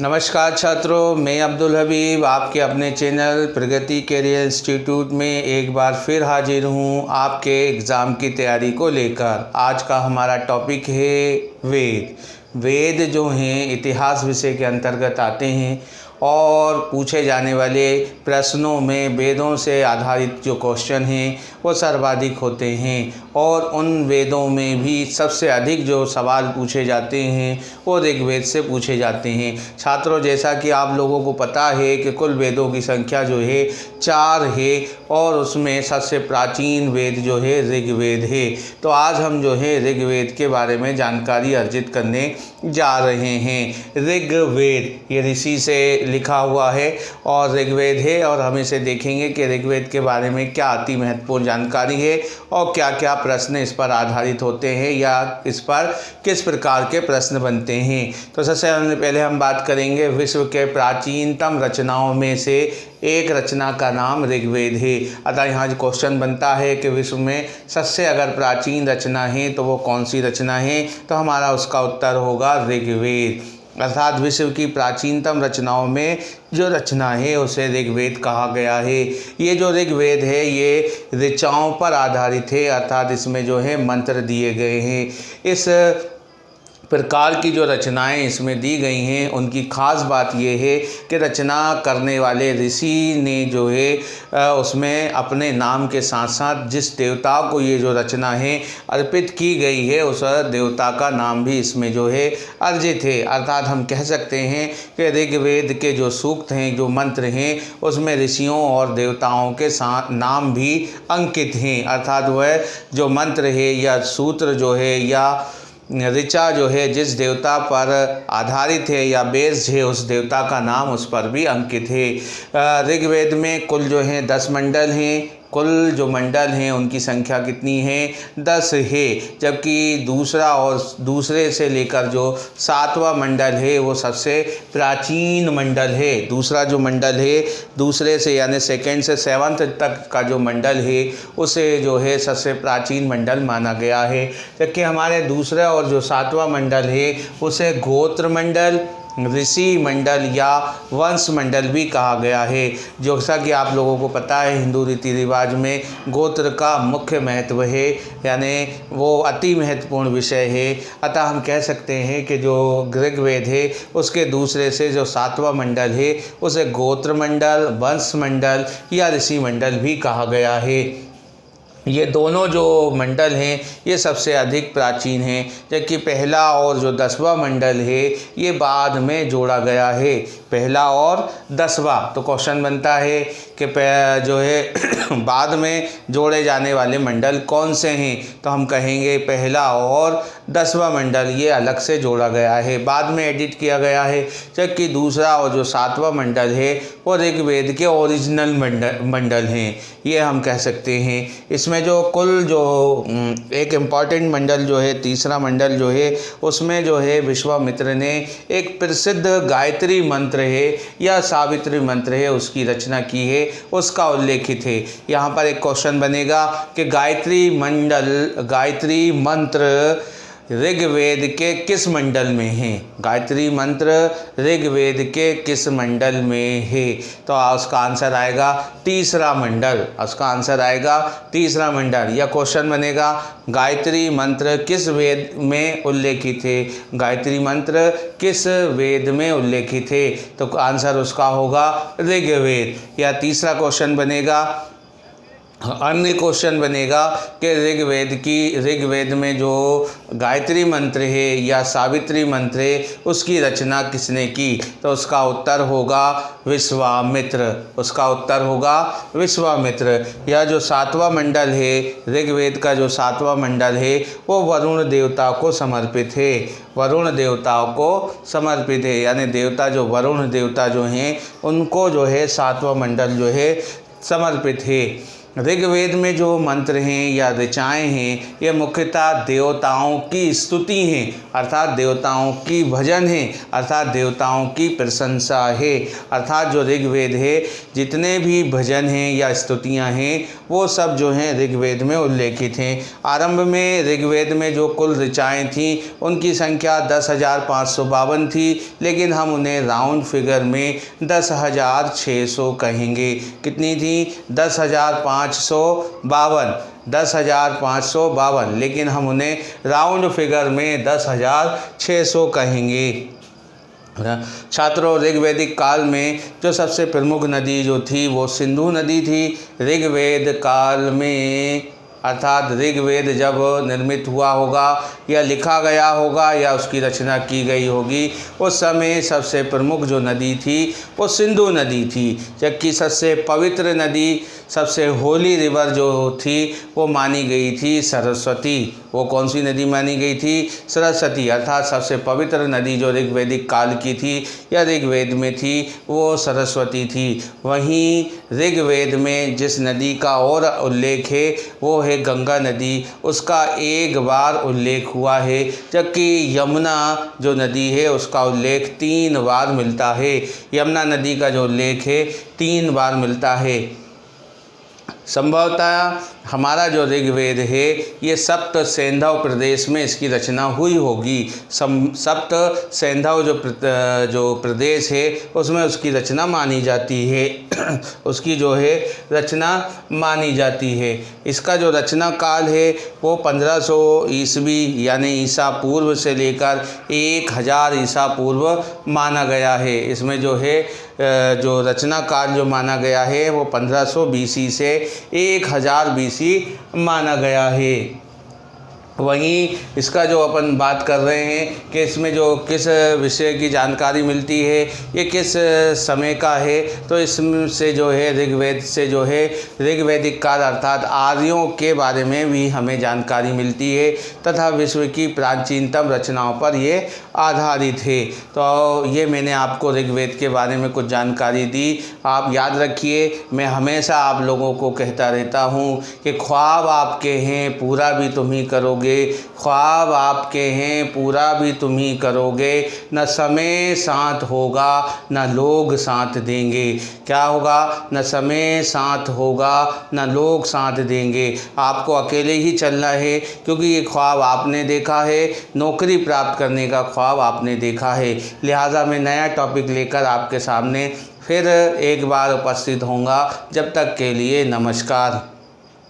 नमस्कार छात्रों, मैं अब्दुल हबीब आपके अपने चैनल प्रगति कैरियर इंस्टीट्यूट में एक बार फिर हाजिर हूँ आपके एग्ज़ाम की तैयारी को लेकर। आज का हमारा टॉपिक है वेद। वेद जो हैं इतिहास विषय के अंतर्गत आते हैं और पूछे जाने वाले प्रश्नों में वेदों से आधारित जो क्वेश्चन हैं वो सर्वाधिक होते हैं और उन वेदों में भी सबसे अधिक जो सवाल पूछे जाते हैं वो ऋग्वेद से पूछे जाते हैं। छात्रों, जैसा कि आप लोगों को पता है कि कुल वेदों की संख्या जो है 4 है और उसमें सबसे प्राचीन वेद जो है ऋग्वेद है। तो आज हम जो है ऋग्वेद के बारे में जानकारी अर्जित करने जा रहे हैं। ऋग्वेद ये ऋषि से लिखा हुआ है और ऋग्वेद है और हम इसे देखेंगे कि ऋग्वेद के बारे में क्या अति महत्वपूर्ण जानकारी है और क्या क्या प्रश्न इस पर आधारित होते हैं या इस पर किस प्रकार के प्रश्न बनते हैं। तो सबसे पहले हम बात करेंगे विश्व के प्राचीनतम रचनाओं में से एक रचना का नाम ऋग्वेद है। अतः यहाँ जो क्वेश्चन बनता है कि विश्व में सबसे अगर प्राचीन रचना है तो वो कौन सी रचना है, तो हमारा उसका उत्तर होगा ऋग्वेद। अर्थात विश्व की प्राचीनतम रचनाओं में जो रचना है उसे ऋग्वेद कहा गया है। ये जो ऋग्वेद है ये ऋचाओं पर आधारित है, अर्थात इसमें जो है मंत्र दिए गए हैं। इस प्रकार की जो रचनाएं इसमें दी गई हैं उनकी ख़ास बात यह है कि रचना करने वाले ऋषि ने जो है उसमें अपने नाम के साथ साथ जिस देवता को ये जो रचना है अर्पित की गई है उस देवता का नाम भी इसमें जो है अर्जित है। अर्थात हम कह सकते हैं कि ऋग्वेद के जो सूक्त हैं, जो मंत्र हैं, उसमें ऋषियों और देवताओं के साथ नाम भी अंकित हैं। अर्थात वह जो मंत्र है या सूत्र जो है या ऋचा जो है जिस देवता पर आधारित है या बेस्ड है उस देवता का नाम उस पर भी अंकित है। ऋग्वेद में कुल जो है 10 मंडल हैं। कुल जो मंडल हैं उनकी संख्या कितनी है? 10 है। जबकि दूसरे से लेकर जो 7वां मंडल है वो सबसे प्राचीन मंडल है। दूसरा जो मंडल है दूसरे से यानी सेकंड से 7th तक का जो मंडल है उसे जो है सबसे प्राचीन मंडल माना गया है। जबकि हमारे दूसरा और जो 7वां मंडल है उसे गोत्र मंडल, ऋषि मंडल या वंश मंडल भी कहा गया है। जैसा कि आप लोगों को पता है हिंदू रीति रिवाज में गोत्र का मुख्य महत्व है, यानी वो अति महत्वपूर्ण विषय है। अतः हम कह सकते हैं कि जो ऋग्वेद है उसके दूसरे से जो 7वां मंडल है उसे गोत्र मंडल, वंश मंडल या ऋषि मंडल भी कहा गया है। ये दोनों जो मंडल हैं ये सबसे अधिक प्राचीन हैं, जबकि पहला और जो 10वां मंडल है ये बाद में जोड़ा गया है। पहला और 10वां, तो क्वेश्चन बनता है कि जो है बाद में जोड़े जाने वाले मंडल कौन से हैं, तो हम कहेंगे पहला और 10वां मंडल ये अलग से जोड़ा गया है, बाद में एडिट किया गया है। जबकि दूसरा और जो 7वां मंडल है वो ऋग्वेद के ओरिजिनल मंडल हैं, ये हम कह सकते हैं। इसमें जो कुल जो एक इम्पॉर्टेंट मंडल जो है तीसरा मंडल जो है उसमें जो है विश्वामित्र ने एक प्रसिद्ध गायत्री मंत्र है या सावित्री मंत्र है उसकी रचना की है, उसका उल्लेखित है। यहाँ पर एक क्वेश्चन बनेगा कि गायत्री मंत्र ऋग्वेद के किस मंडल में है? गायत्री मंत्र ऋग्वेद के किस मंडल में है? तो उसका आंसर आएगा तीसरा मंडल। उसका आंसर आएगा तीसरा मंडल। या क्वेश्चन बनेगा गायत्री मंत्र किस वेद में उल्लेखित है? गायत्री मंत्र किस वेद में उल्लेखित है? तो आंसर उसका होगा ऋग्वेद। या तीसरा क्वेश्चन बनेगा, अन्य क्वेश्चन बनेगा कि ऋग्वेद में जो गायत्री मंत्र है या सावित्री मंत्र है उसकी रचना किसने की? तो उसका उत्तर होगा विश्वामित्र। उसका उत्तर होगा विश्वामित्र। यह जो 7वां मंडल है ऋग्वेद का जो 7वां मंडल है वो वरुण देवता को समर्पित है। वरुण देवता को समर्पित है, यानी देवता जो वरुण देवता जो हैं उनको जो है 7वां मंडल जो है समर्पित है। ऋग्वेद में जो मंत्र हैं या ऋचाएँ हैं ये मुख्यतः देवताओं की स्तुति हैं, अर्थात देवताओं की भजन है, अर्थात देवताओं की प्रशंसा है। अर्थात जो ऋग्वेद है जितने भी भजन हैं या स्तुतियाँ हैं वो सब जो हैं ऋग्वेद में उल्लेखित हैं। आरंभ में ऋग्वेद में जो कुल ऋचाएँ थीं उनकी संख्या 10,552 थी, लेकिन हम उन्हें राउंड फिगर में 10,600 कहेंगे। कितनी थी? 10,552, लेकिन हम उन्हें राउंड फिगर में 10,600 कहेंगे। छात्रों, ऋग्वैदिक काल में जो सबसे प्रमुख नदी जो थी वो सिंधु नदी थी। ऋग्वेद काल में अर्थात ऋग्वेद जब निर्मित हुआ होगा या लिखा गया होगा या उसकी रचना की गई होगी उस समय सबसे प्रमुख जो नदी थी वो सिंधु नदी थी, जबकि सबसे पवित्र नदी, सबसे होली रिवर जो थी वो मानी गई थी सरस्वती। वो कौन सी नदी मानी गई थी? सरस्वती। अर्थात सबसे पवित्र नदी जो ऋग्वैदिक काल की थी या ऋग्वेद में थी वो सरस्वती थी। वहीं ऋग्वेद में जिस नदी का और उल्लेख है वो है गंगा नदी, उसका एक बार उल्लेख हुआ है, जबकि यमुना जो नदी है उसका उल्लेख 3 बार मिलता है। यमुना नदी का जो उल्लेख है 3 बार मिलता है। संभवतः हमारा जो ऋग्वेद है ये सप्त सैंधव प्रदेश में इसकी रचना हुई होगी। सप्त सैंधव जो प्रदेश है उसमें उसकी रचना मानी जाती है उसकी जो है रचना मानी जाती है। इसका जो रचना काल है वो 1500 ईस्वी यानी ईसा पूर्व से लेकर 1000 ईसा पूर्व माना गया है। इसमें जो है जो रचना काल जो माना गया है वो 1500 BC से 1000 BC माना गया है। वहीं इसका जो अपन बात कर रहे हैं कि इसमें जो किस विषय की जानकारी मिलती है, ये किस समय का है, तो इससे जो है ऋग्वेद से जो है ऋग्वैदिक काल अर्थात आर्यों के बारे में भी हमें जानकारी मिलती है तथा विश्व की प्राचीनतम रचनाओं पर ये आधारित है। तो ये मैंने आपको ऋग्वेद के बारे में कुछ जानकारी दी। आप याद रखिए, मैं हमेशा आप लोगों को कहता रहता हूँ कि ख्वाब आपके हैं पूरा भी तुम ही करोगे, ख्वाब आपके हैं पूरा भी तुम ही करोगे, न समय साथ होगा न लोग साथ देंगे। क्या होगा? न समय साथ होगा न लोग साथ देंगे। आपको अकेले ही चलना है, क्योंकि ये ख्वाब आपने देखा है, नौकरी प्राप्त करने का ख्वाब आपने देखा है। लिहाजा मैं नया टॉपिक लेकर आपके सामने फिर एक बार उपस्थित होऊंगा। जब तक के लिए नमस्कार।